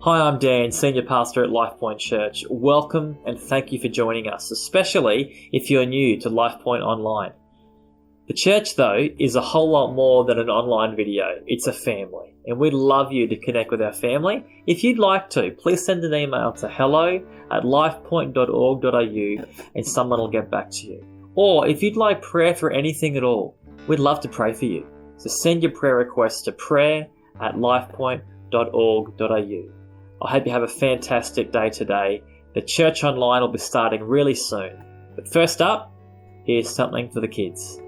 Hi, I'm Dan, Senior Pastor at LifePoint Church. Welcome and thank you for joining us, especially if you're new to LifePoint Online. The church, though, is a whole lot more than an online video. It's a family, and we'd love you to connect with our family. If you'd like to, please send an email to hello@lifepoint.org.au and someone will get back to you. Or if you'd like prayer for anything at all, we'd love to pray for you. So send your prayer requests to prayer@lifepoint.org.au. I hope you have a fantastic day today. The church online will be starting really soon. But first up, here's something for the kids.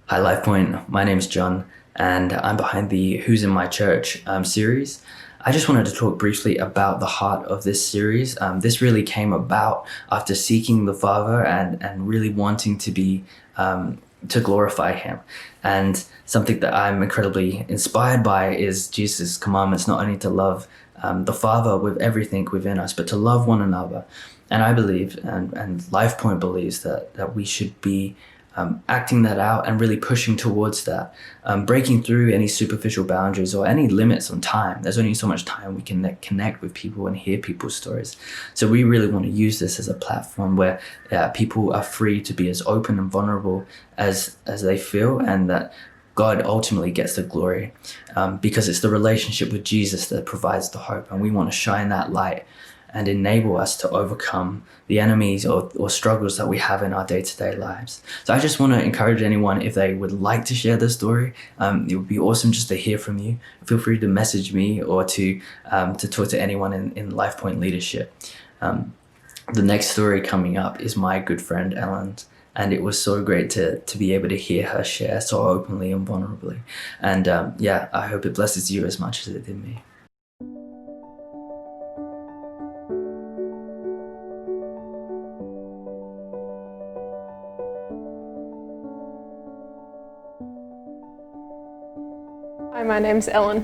Hi, LifePoint. My name's John, and I'm behind the Who's in My Church series. I just wanted to talk briefly about the heart of this series. This really came about after seeking the Father and really wanting to be to glorify Him. And something that I'm incredibly inspired by is Jesus' commandments, not only to love the Father with everything within us, but to love one another. And I believe, and LifePoint believes that we should be acting that out and really pushing towards that, breaking through any superficial boundaries or any limits on time. There's only so much time we can connect with people and hear people's stories. So we really want to use this as a platform where people are free to be as open and vulnerable as they feel, and that God ultimately gets the glory, because it's the relationship with Jesus that provides the hope, and we want to shine that light and enable us to overcome the enemies or struggles that we have in our day-to-day lives. So I just want to encourage anyone, if they would like to share their story, it would be awesome just to hear from you. Feel free to message me or to talk to anyone in LifePoint leadership. The next story coming up is my good friend Ellen's, and it was so great to be able to hear her share so openly and vulnerably. And I hope it blesses you as much as it did me. Hi, my name's Ellen.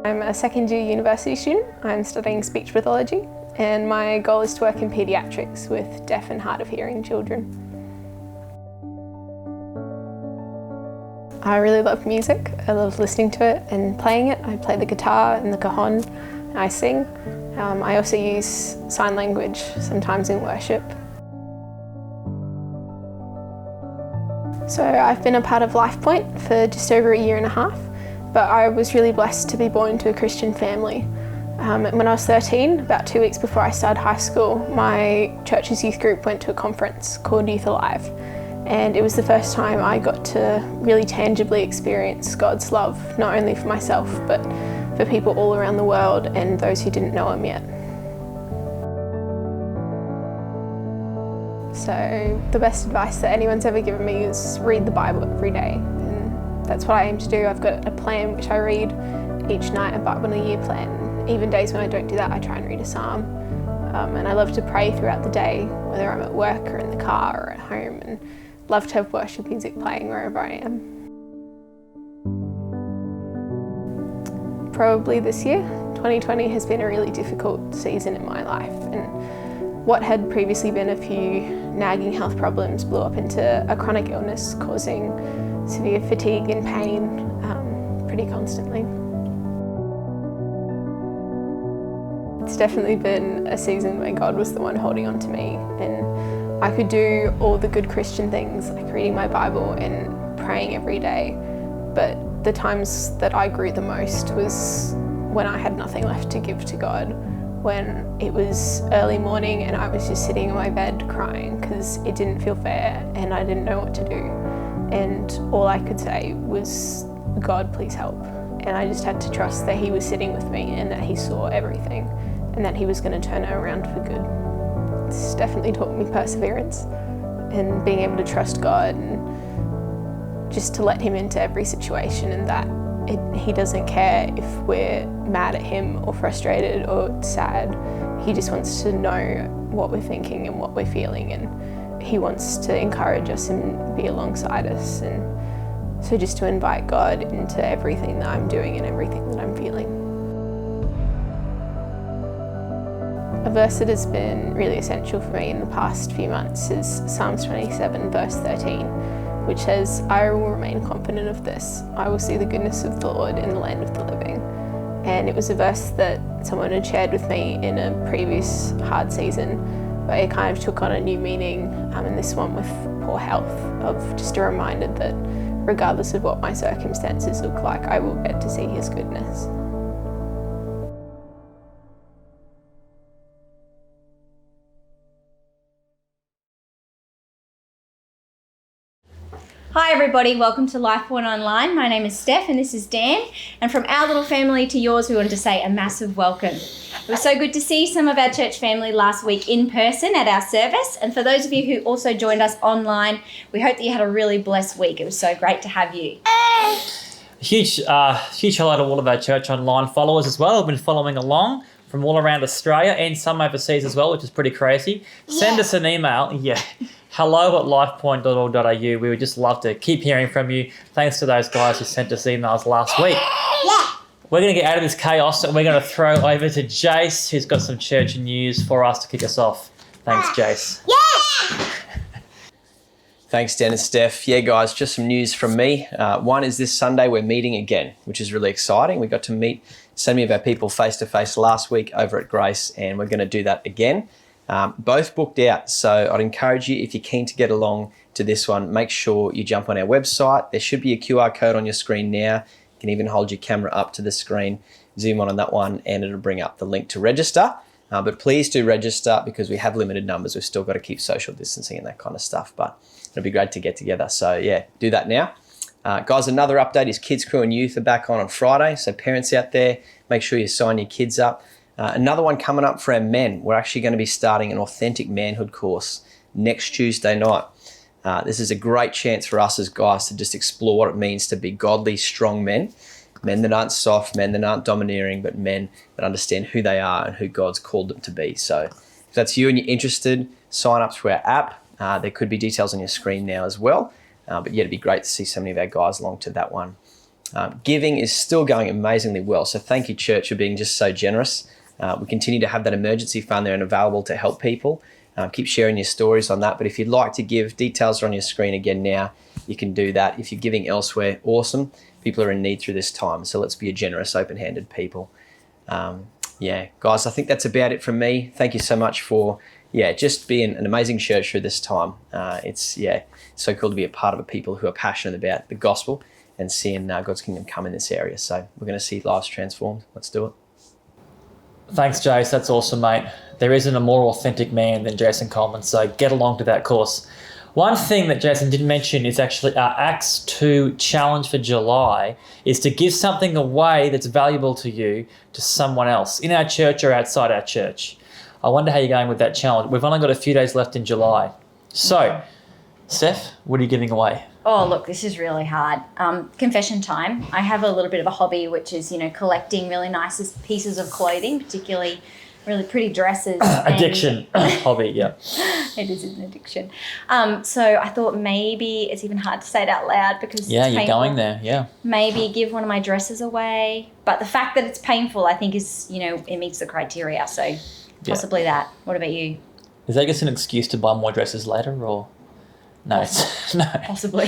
I'm a second-year university student. I'm studying speech pathology, and my goal is to work in paediatrics with deaf and hard of hearing children. I really love music. I love listening to it and playing it. I play the guitar and the cajon, and I sing. I also use sign language sometimes in worship. So I've been a part of LifePoint for just over a year and a half, but I was really blessed to be born into a Christian family. When I was 13, about 2 weeks before I started high school, my church's youth group went to a conference called Youth Alive, and it was the first time I got to really tangibly experience God's love, not only for myself, but for people all around the world and those who didn't know Him yet. So the best advice that anyone's ever given me is read the Bible every day, and that's what I aim to do. I've got a plan which I read each night, a Bible in a year plan. Even days when I don't do that, I try and read a psalm. And I love to pray throughout the day, whether I'm at work or in the car or at home, and love to have worship music playing wherever I am. Probably this year, 2020 has been a really difficult season in my life, and what had previously been a few nagging health problems blew up into a chronic illness causing severe fatigue and pain pretty constantly. It's definitely been a season where God was the one holding on to me, and I could do all the good Christian things like reading my Bible and praying every day, but the times that I grew the most was when I had nothing left to give to God. When it was early morning and I was just sitting in my bed crying because it didn't feel fair and I didn't know what to do. And all I could say was, God, please help. And I just had to trust that He was sitting with me and that He saw everything and that He was going to turn it around for good. It's definitely taught me perseverance and being able to trust God and just to let Him into every situation, and that He doesn't care if we're mad at Him or frustrated or sad. He just wants to know what we're thinking and what we're feeling, and He wants to encourage us and be alongside us. And so just to invite God into everything that I'm doing and everything that I'm feeling. A verse that has been really essential for me in the past few months is Psalms 27 verse 13, which says, I will remain confident of this. I will see the goodness of the Lord in the land of the living. And it was a verse that someone had shared with me in a previous hard season, but it kind of took on a new meaning in this one with poor health, of just a reminder that regardless of what my circumstances look like, I will get to see His goodness. Hi everybody, welcome to LifePoint Online. My name is Steph and this is Dan. And from our little family to yours, we wanted to say a massive welcome. It was so good to see some of our church family last week in person at our service. And for those of you who also joined us online, we hope that you had a really blessed week. It was so great to have you. Huge hello to all of our Church Online followers as well. Who've been following along from all around Australia and some overseas as well, which is pretty crazy. Send us an email. hello@lifepoint.org.au. We would just love to keep hearing from you. Thanks to those guys who sent us emails last week. We're going to get out of this chaos and we're going to throw over to Jace, who's got some church news for us to kick us off. Thanks, Jace. Thanks, Dan and Steph. Yeah, guys, just some news from me. One is this Sunday we're meeting again, which is really exciting. We got to meet so many of our people face-to-face last week over at Grace, and we're going to do that again. Both booked out, so I'd encourage you, if you're keen to get along to this one, make sure you jump on our website. There should be a QR code on your screen now. You can even hold your camera up to the screen, zoom on that one, and it'll bring up the link to register. But please do register because we have limited numbers. We've still got to keep social distancing and that kind of stuff, but it'll be great to get together. So yeah, do that now. Guys, another update is Kids Crew and Youth are back on Friday. So parents out there, make sure you sign your kids up. Another one coming up for our men. We're actually going to be starting an authentic manhood course next Tuesday night. This is a great chance for us as guys to just explore what it means to be godly, strong men. Men that aren't soft, men that aren't domineering, but men that understand who they are and who God's called them to be. So if that's you and you're interested, sign up through our app. There could be details on your screen now as well. But yeah, it'd be great to see so many of our guys along to that one. Giving is still going amazingly well. So thank you, church, for being just so generous. We continue to have that emergency fund there and available to help people. Keep sharing your stories on that. But if you'd like to give, details are on your screen again now. You can do that. If you're giving elsewhere, awesome. People are in need through this time. So let's be a generous, open-handed people. Yeah, guys, I think that's about it from me. Thank you so much for just being an amazing church through this time. It's so cool to be a part of a people who are passionate about the gospel and seeing God's kingdom come in this area. So we're going to see lives transformed. Let's do it. Thanks, Jace. That's awesome, mate. There isn't a more authentic man than Jason Coleman, so get along to that course. One thing that Jason didn't mention is actually our Acts 2 challenge for July is to give something away that's valuable to you to someone else in our church or outside our church. I wonder how you're going with that challenge. We've only got a few days left in July. So, Steph, what are you giving away? Oh, look, this is really hard. Confession time. I have a little bit of a hobby, which is, collecting really nice pieces of clothing, particularly really pretty dresses. Addiction. Hobby, yeah. It is an addiction. So I thought maybe it's even hard to say it out loud because yeah, it's you're painful. going there, yeah. Maybe give one of my dresses away. But the fact that it's painful, I think is, it meets the criteria. So possibly that. What about you? Is that just an excuse to buy more dresses later or? No. No. Possibly.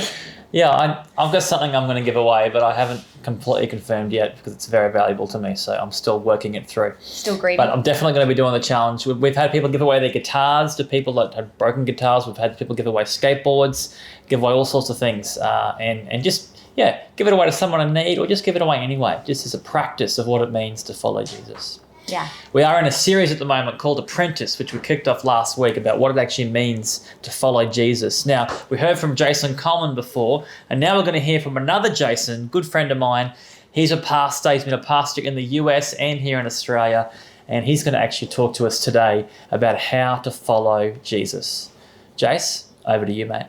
Yeah, I've got something I'm going to give away, but I haven't completely confirmed yet because it's very valuable to me, so I'm still working it through. Still grieving. But I'm definitely going to be doing the challenge. We've had people give away their guitars to people that have broken guitars. We've had people give away skateboards, give away all sorts of things, and just, give it away to someone in need or just give it away anyway, just as a practice of what it means to follow Jesus. Yeah. We are in a series at the moment called Apprentice, which we kicked off last week about what it actually means to follow Jesus. Now, we heard from Jason Coleman before, and now we're going to hear from another Jason, good friend of mine. He's a pastor. He's been a pastor in the US and here in Australia, and he's going to actually talk to us today about how to follow Jesus. Jace, over to you, mate.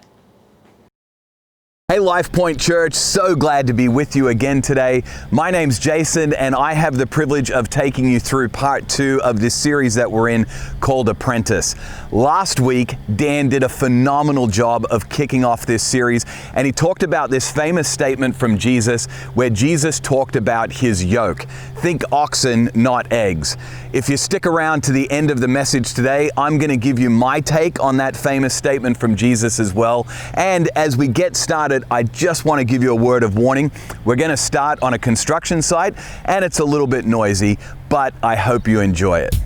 Hey LifePoint Church, so glad to be with you again today. My name's Jason and I have the privilege of taking you through part 2 of this series that we're in called Apprentice. Last week, Dan did a phenomenal job of kicking off this series and he talked about this famous statement from Jesus where Jesus talked about his yoke. Think oxen, not eggs. If you stick around to the end of the message today, I'm going to give you my take on that famous statement from Jesus as well. And as we get started, I just want to give you a word of warning. We're going to start on a construction site and it's a little bit noisy, but I hope you enjoy it.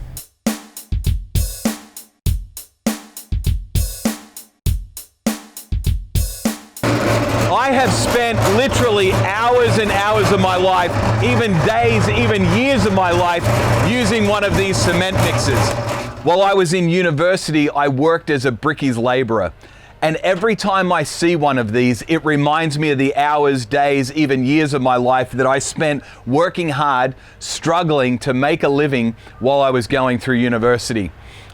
I have spent literally hours and hours of my life, even days, even years of my life, using one of these cement mixers. While I was in university, I worked as a brickies laborer. And every time I see one of these, it reminds me of the hours, days, even years of my life that I spent working hard, struggling to make a living while I was going through university.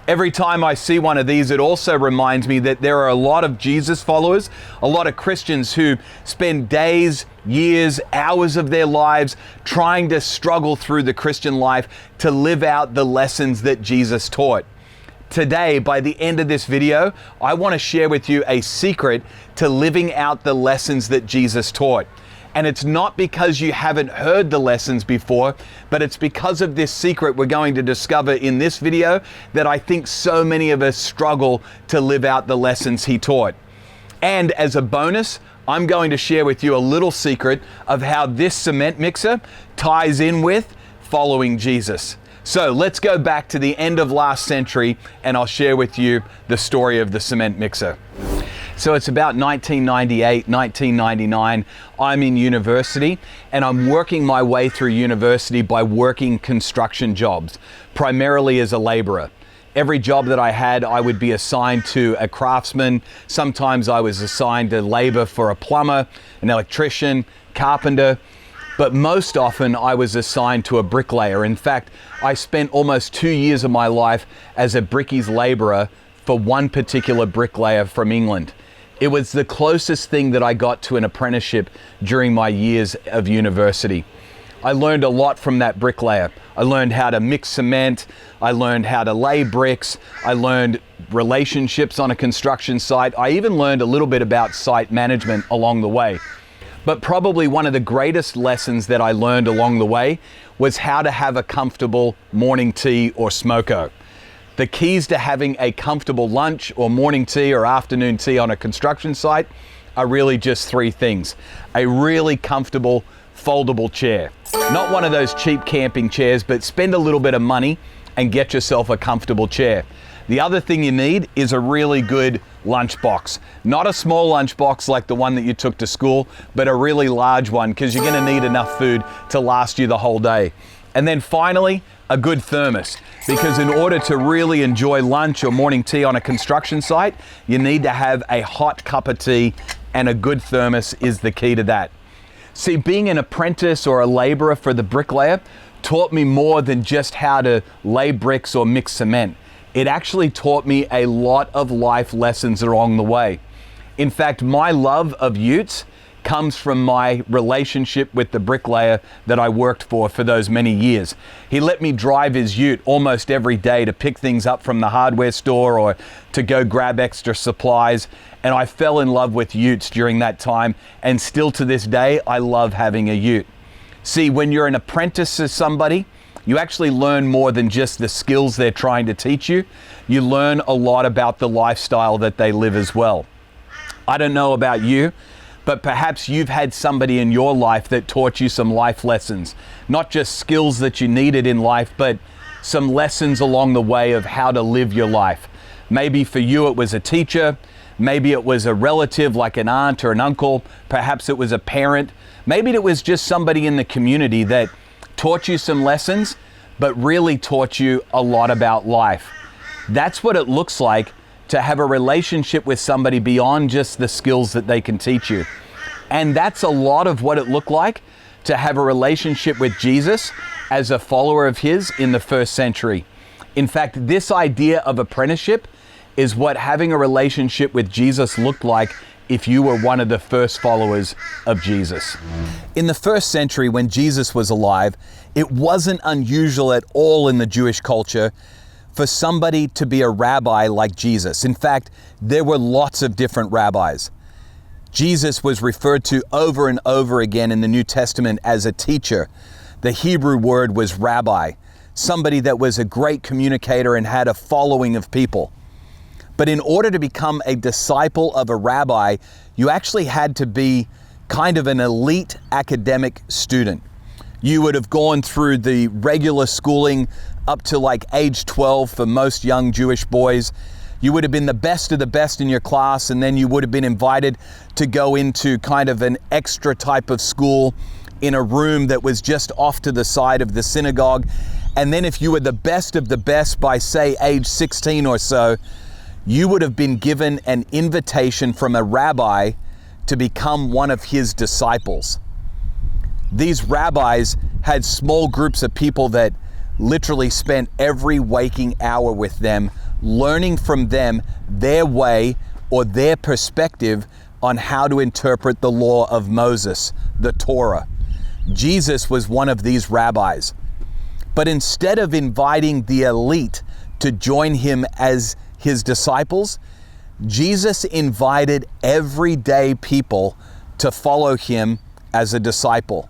Every time I see one of these, it also reminds me that there are a lot of Jesus followers, a lot of Christians who spend days, years, hours of their lives trying to struggle through the Christian life to live out the lessons that Jesus taught. Today, by the end of this video, I want to share with you a secret to living out the lessons that Jesus taught. And it's not because you haven't heard the lessons before, but it's because of this secret we're going to discover in this video that I think so many of us struggle to live out the lessons he taught. And as a bonus, I'm going to share with you a little secret of how this cement mixer ties in with following Jesus. So let's go back to the end of last century and I'll share with you the story of the cement mixer. So it's about 1998, 1999. I'm in university and I'm working my way through university by working construction jobs, primarily as a laborer. Every job that I had, I would be assigned to a craftsman. Sometimes I was assigned to labor for a plumber, an electrician, carpenter, but most often I was assigned to a bricklayer. In fact, I spent almost 2 years of my life as a brickies laborer for one particular bricklayer from England. It was the closest thing that I got to an apprenticeship during my years of university. I learned a lot from that bricklayer. I learned how to mix cement. I learned how to lay bricks. I learned relationships on a construction site. I even learned a little bit about site management along the way. But probably one of the greatest lessons that I learned along the way was how to have a comfortable morning tea or smoko. The keys to having a comfortable lunch or morning tea or afternoon tea on a construction site are really just three things. A really comfortable foldable chair. Not one of those cheap camping chairs, but spend a little bit of money and get yourself a comfortable chair. The other thing you need is a really good lunchbox. Not a small lunchbox like the one that you took to school, but a really large one because you're going to need enough food to last you the whole day. And then finally, a good thermos, because in order to really enjoy lunch or morning tea on a construction site, you need to have a hot cup of tea, and a good thermos is the key to that. See, being an apprentice or a laborer for the bricklayer taught me more than just how to lay bricks or mix cement. It actually taught me a lot of life lessons along the way. In fact, my love of utes comes from my relationship with the bricklayer that I worked for those many years. He let me drive his ute almost every day to pick things up from the hardware store or to go grab extra supplies. And I fell in love with utes during that time. And still to this day, I love having a ute. See, when you're an apprentice to somebody, you actually learn more than just the skills they're trying to teach you. You learn a lot about the lifestyle that they live as well. I don't know about you, but perhaps you've had somebody in your life that taught you some life lessons, not just skills that you needed in life, but some lessons along the way of how to live your life. Maybe for you it was a teacher, maybe it was a relative like an aunt or an uncle, perhaps it was a parent, maybe it was just somebody in the community that taught you some lessons, but really taught you a lot about life. That's what it looks like to have a relationship with somebody beyond just the skills that they can teach you. And that's a lot of what it looked like to have a relationship with Jesus as a follower of his in the first century. In fact, this idea of apprenticeship is what having a relationship with Jesus looked like if you were one of the first followers of Jesus. In the first century, when Jesus was alive, it wasn't unusual at all in the Jewish culture for somebody to be a rabbi like Jesus. In fact, there were lots of different rabbis. Jesus was referred to over and over again in the New Testament as a teacher. The Hebrew word was rabbi, somebody that was a great communicator and had a following of people. But in order to become a disciple of a rabbi, you actually had to be kind of an elite academic student. You would have gone through the regular schooling up to like age 12 for most young Jewish boys. You would have been the best of the best in your class, and then you would have been invited to go into kind of an extra type of school in a room that was just off to the side of the synagogue. And then if you were the best of the best by, say, age 16 or so, you would have been given an invitation from a rabbi to become one of his disciples. These rabbis had small groups of people that literally spent every waking hour with them, learning from them their way or their perspective on how to interpret the law of Moses, the Torah. Jesus was one of these rabbis. But instead of inviting the elite to join him as his disciples, Jesus invited everyday people to follow him as a disciple.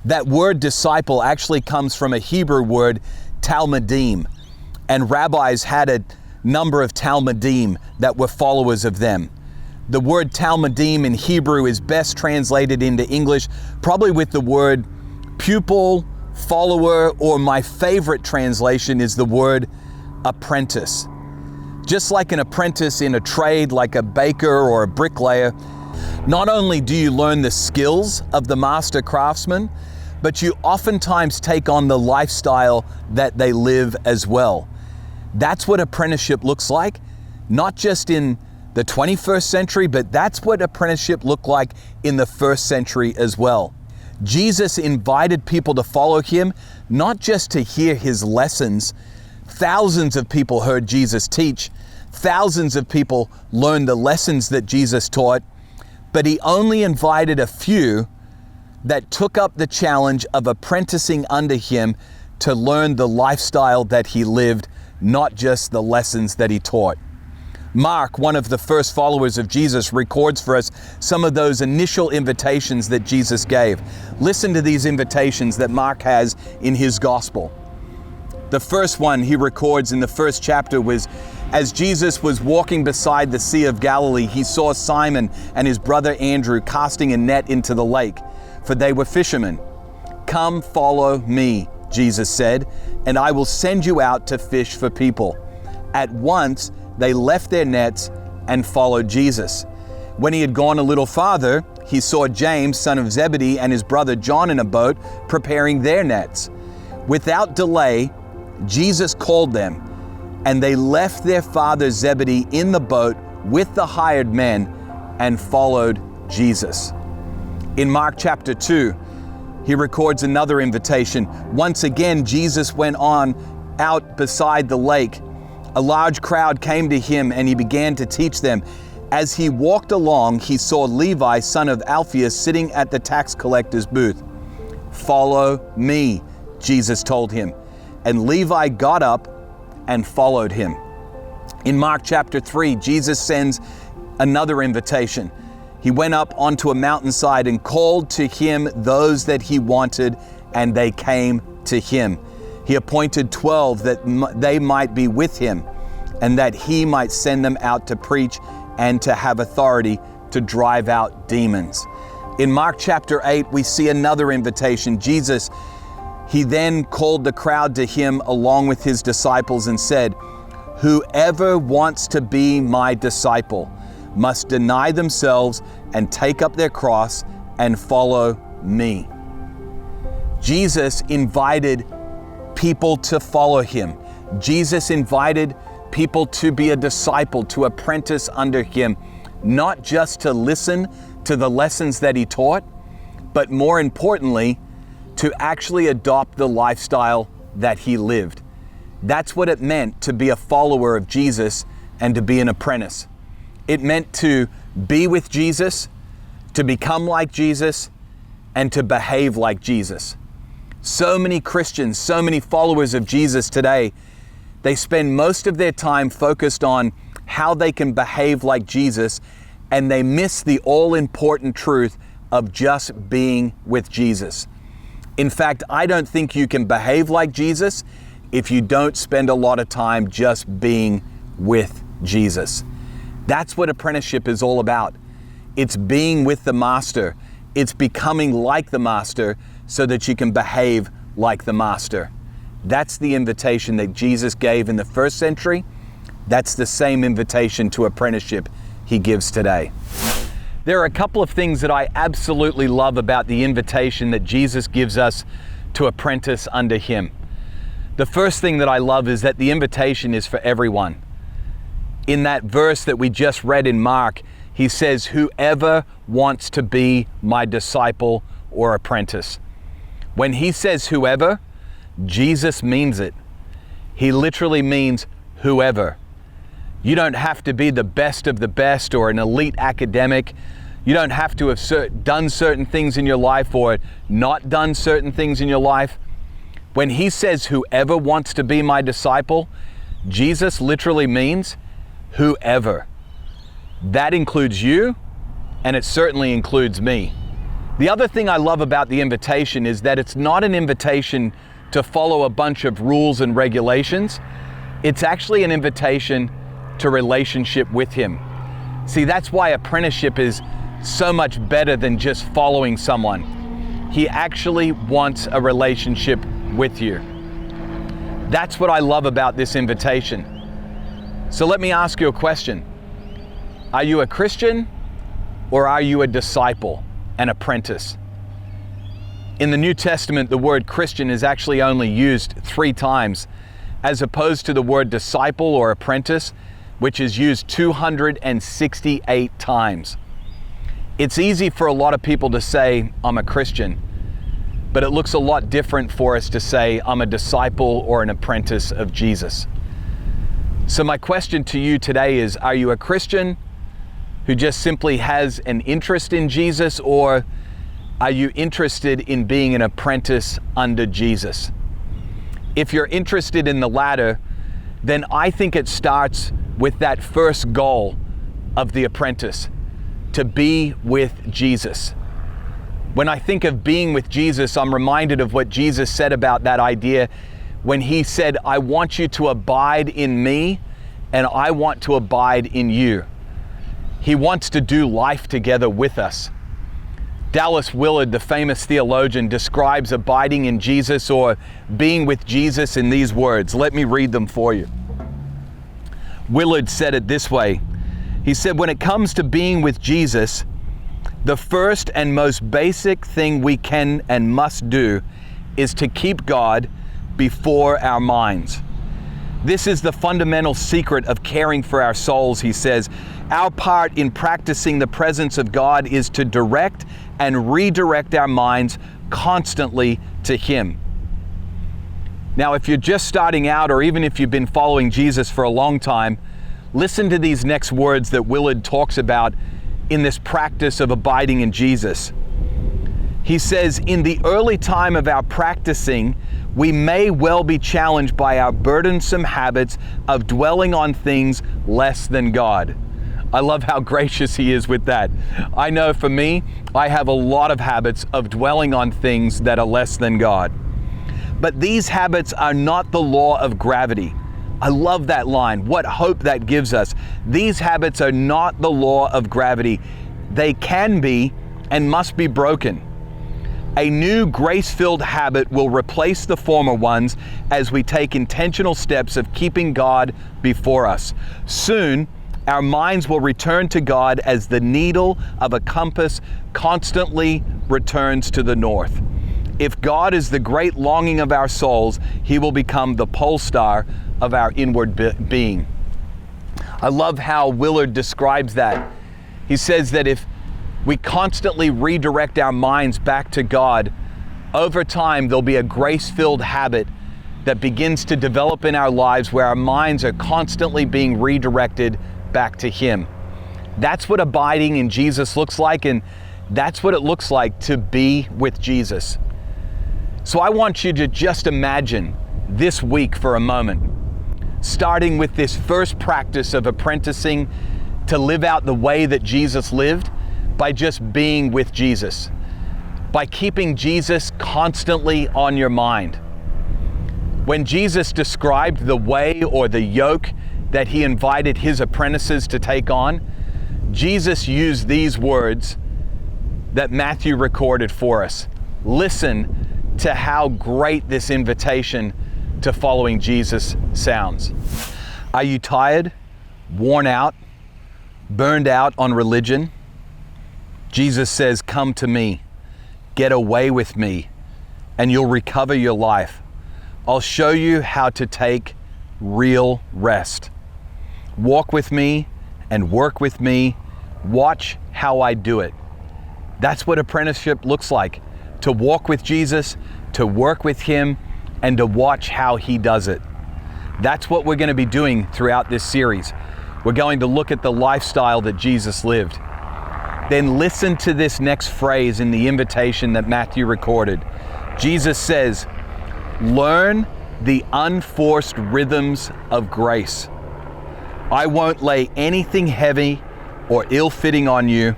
That word disciple actually comes from a Hebrew word, talmidim, and rabbis had a number of talmidim that were followers of them. The word talmidim in Hebrew is best translated into English probably with the word pupil, follower, or my favorite translation is the word apprentice. Just like an apprentice in a trade, like a baker or a bricklayer, not only do you learn the skills of the master craftsman, but you oftentimes take on the lifestyle that they live as well. That's what apprenticeship looks like, not just in the 21st century, but that's what apprenticeship looked like in the first century as well. Jesus invited people to follow him, not just to hear his lessons. Thousands of people heard Jesus teach. Thousands of people learned the lessons that Jesus taught, but he only invited a few that took up the challenge of apprenticing under him to learn the lifestyle that he lived, not just the lessons that he taught. Mark, one of the first followers of Jesus, records for us some of those initial invitations that Jesus gave. Listen to these invitations that Mark has in his gospel. The first one he records in the first chapter was, as Jesus was walking beside the Sea of Galilee, he saw Simon and his brother Andrew casting a net into the lake, for they were fishermen. "Come, follow me," Jesus said, "and I will send you out to fish for people." At once, they left their nets and followed Jesus. When he had gone a little farther, he saw James, son of Zebedee, and his brother John in a boat preparing their nets. Without delay, Jesus called them, and they left their father Zebedee in the boat with the hired men and followed Jesus. In Mark chapter 2, he records another invitation. Once again, Jesus went on out beside the lake. A large crowd came to him and he began to teach them. As he walked along, he saw Levi, son of Alphaeus, sitting at the tax collector's booth. "Follow me," Jesus told him. And Levi got up and followed him. In Mark chapter 3, Jesus sends another invitation. He went up onto a mountainside and called to him those that he wanted, and they came to him. He appointed 12 that they might be with him, and that he might send them out to preach and to have authority to drive out demons. In Mark chapter 8, we see another invitation. Jesus, he then called the crowd to him along with his disciples and said, "Whoever wants to be my disciple must deny themselves and take up their cross and follow me." Jesus invited people to follow him. Jesus invited people to be a disciple, to apprentice under him, not just to listen to the lessons that he taught, but more importantly, to actually adopt the lifestyle that he lived. That's what it meant to be a follower of Jesus and to be an apprentice. It meant to be with Jesus, to become like Jesus, and to behave like Jesus. So many Christians, so many followers of Jesus today, they spend most of their time focused on how they can behave like Jesus, and they miss the all-important truth of just being with Jesus. In fact, I don't think you can behave like Jesus if you don't spend a lot of time just being with Jesus. That's what apprenticeship is all about. It's being with the master. It's becoming like the master so that you can behave like the master. That's the invitation that Jesus gave in the first century. That's the same invitation to apprenticeship he gives today. There are a couple of things that I absolutely love about the invitation that Jesus gives us to apprentice under him. The first thing that I love is that the invitation is for everyone. In that verse that we just read in Mark, he says, whoever wants to be my disciple or apprentice. When he says whoever, Jesus means it. He literally means whoever. You don't have to be the best of the best or an elite academic. You don't have to have done certain things in your life or not done certain things in your life. When he says whoever wants to be my disciple, Jesus literally means whoever. That includes you, and it certainly includes me. The other thing I love about the invitation is that it's not an invitation to follow a bunch of rules and regulations. It's actually an invitation to relationship with him. See, that's why apprenticeship is so much better than just following someone. He actually wants a relationship with you. That's what I love about this invitation. So let me ask you a question. Are you a Christian or are you a disciple, an apprentice? In the New Testament, the word Christian is actually only used 3 times, as opposed to the word disciple or apprentice, which is used 268 times. It's easy for a lot of people to say, I'm a Christian, but it looks a lot different for us to say, I'm a disciple or an apprentice of Jesus. So my question to you today is, are you a Christian who just simply has an interest in Jesus, or are you interested in being an apprentice under Jesus? If you're interested in the latter, then I think it starts with that first goal of the apprentice, to be with Jesus. When I think of being with Jesus, I'm reminded of what Jesus said about that idea when he said, I want you to abide in me and I want to abide in you. He wants to do life together with us. Dallas Willard, the famous theologian, describes abiding in Jesus or being with Jesus in these words. Let me read them for you. Willard said it this way. He said, when it comes to being with Jesus, the first and most basic thing we can and must do is to keep God before our minds. This is the fundamental secret of caring for our souls, he says. Our part in practicing the presence of God is to direct and redirect our minds constantly to Him. Now, if you're just starting out, or even if you've been following Jesus for a long time, listen to these next words that Willard talks about in this practice of abiding in Jesus. He says, in the early time of our practicing, we may well be challenged by our burdensome habits of dwelling on things less than God. I love how gracious he is with that. I know for me, I have a lot of habits of dwelling on things that are less than God. But these habits are not the law of gravity. I love that line. What hope that gives us. These habits are not the law of gravity. They can be and must be broken. A new grace-filled habit will replace the former ones as we take intentional steps of keeping God before us. Soon, our minds will return to God as the needle of a compass constantly returns to the north. If God is the great longing of our souls, He will become the pole star of our inward being. I love how Willard describes that. He says that if we constantly redirect our minds back to God, over time there'll be a grace-filled habit that begins to develop in our lives where our minds are constantly being redirected back to Him. That's what abiding in Jesus looks like, and that's what it looks like to be with Jesus. So I want you to just imagine this week for a moment, starting with this first practice of apprenticing to live out the way that Jesus lived by just being with Jesus, by keeping Jesus constantly on your mind. When Jesus described the way or the yoke that He invited His apprentices to take on, Jesus used these words that Matthew recorded for us. Listen to how great this invitation to following Jesus sounds. Are you tired, worn out, burned out on religion? Jesus says, come to me, get away with me, and you'll recover your life. I'll show you how to take real rest. walk with me and work with me. Watch how I do it. That's what apprenticeship looks like, to walk with Jesus, to work with him, and to watch how he does it. That's what we're going to be doing throughout this series. We're going to look at the lifestyle that Jesus lived. Then listen to this next phrase in the invitation that Matthew recorded. Jesus says, "Learn the unforced rhythms of grace. I won't lay anything heavy or ill-fitting on you.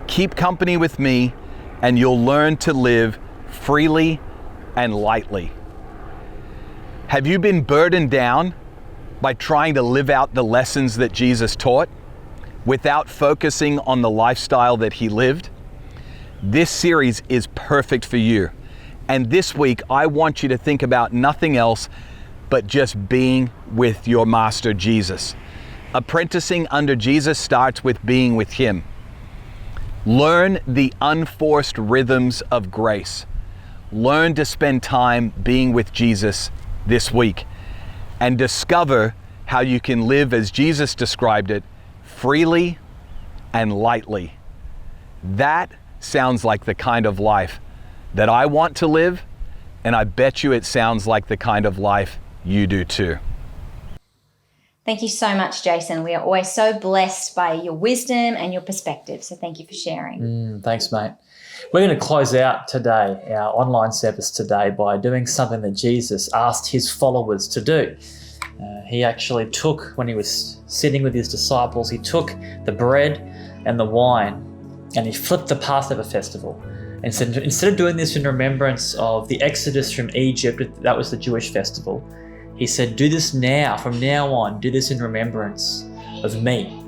Keep company with me, and you'll learn to live freely and lightly." Have you been burdened down by trying to live out the lessons that Jesus taught without focusing on the lifestyle that he lived? This series is perfect for you. And this week, I want you to think about nothing else but just being with your Master Jesus. Apprenticing under Jesus starts with being with him. Learn the unforced rhythms of grace. Learn to spend time being with Jesus this week and discover how you can live as Jesus described it, freely and lightly. That sounds like the kind of life that I want to live, and I bet you it sounds like the kind of life you do too. Thank you so much, Jason. We are always so blessed by your wisdom and your perspective. So thank you for sharing. Thanks, mate. We're going to close out today, our online service today, by doing something that Jesus asked his followers to do. He actually took, when he was sitting with his disciples, he took the bread and the wine and he flipped the Passover festival. And said, instead of doing this in remembrance of the Exodus from Egypt, that was the Jewish festival, he said, do this now, from now on, do this in remembrance of me.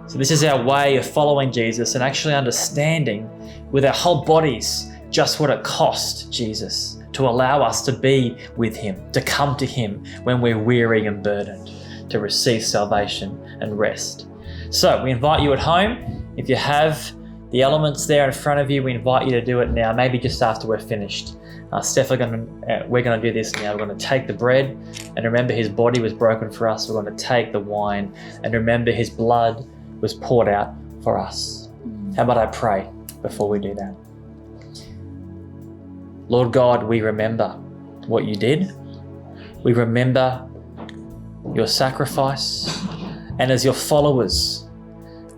So this is our way of following Jesus and actually understanding with our whole bodies just what it cost Jesus to allow us to be with him, to come to him when we're weary and burdened, to receive salvation and rest. So we invite you at home, if you have the elements there in front of you, we invite you to do it now, maybe just after we're finished. Steph, we're going to do this now. We're going to take the bread and remember his body was broken for us. We're going to take the wine and remember his blood was poured out for us. How about I pray before we do that? Lord God, we remember what you did. We remember your sacrifice. And as your followers,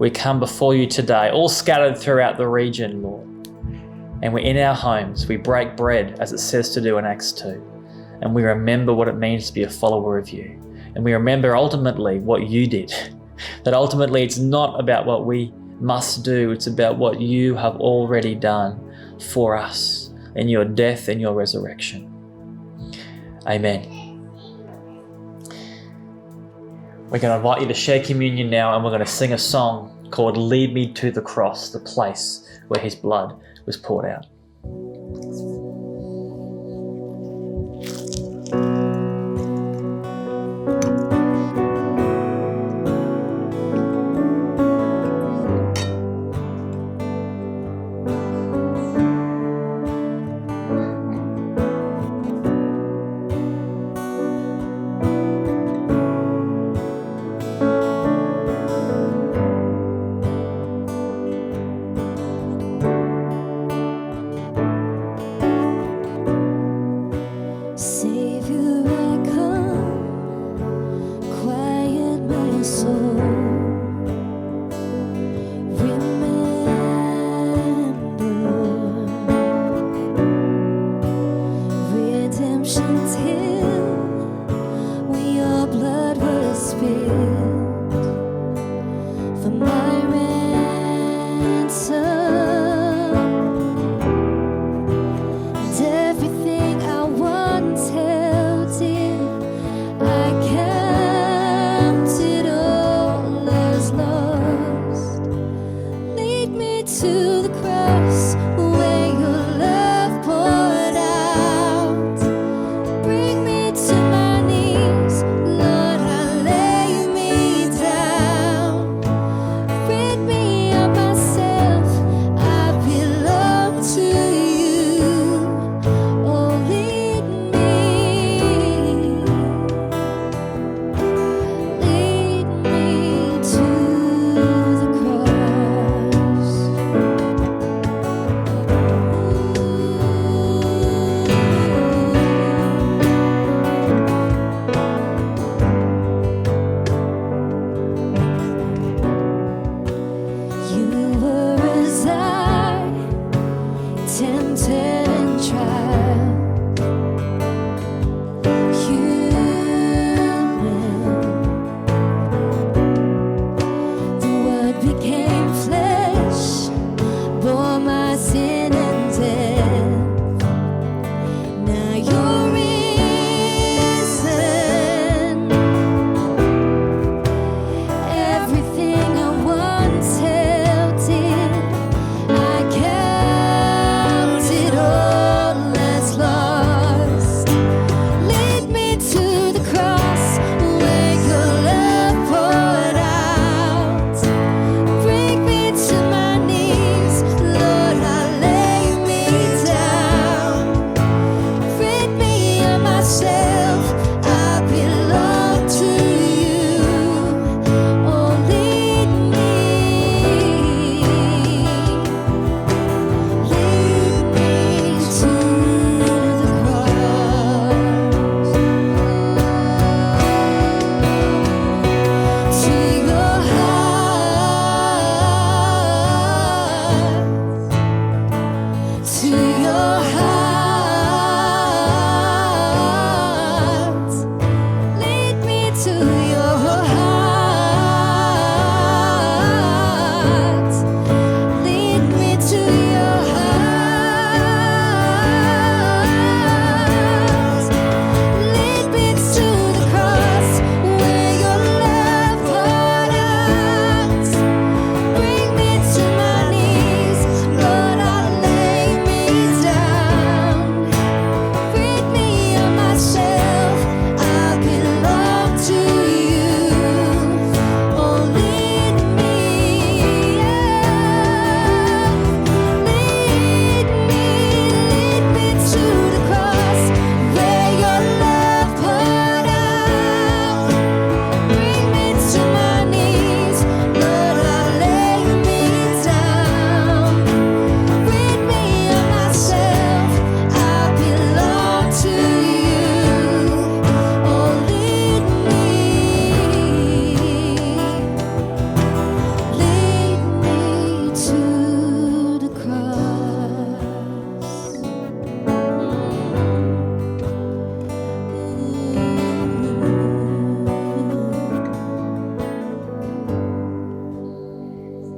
we come before you today, all scattered throughout the region, Lord. And we're in our homes. We break bread, as it says to do in Acts 2. And we remember what it means to be a follower of you. And we remember ultimately what you did. That ultimately it's not about what we must do. It's about what you have already done for us in your death and your resurrection. Amen. We're going to invite you to share communion now, and we're going to sing a song called Lead Me to the Cross, the place where his blood was poured out.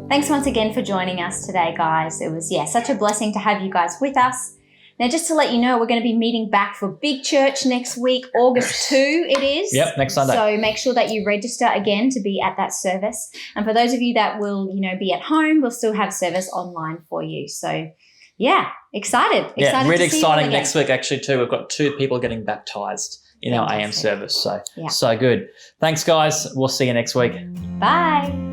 Thanks once again for joining us today, guys. It was, such a blessing to have you guys with us. Now, just to let you know, we're going to be meeting back for Big Church next week, August 2 it is. Yep, next Sunday. So make sure that you register again to be at that service. And for those of you that will, be at home, we'll still have service online for you. So, excited. Yeah, really to see you all exciting again. next week actually too. We've got 2 people getting baptised in our AM Fantastic. service. So good. Thanks, guys. We'll see you next week. Bye.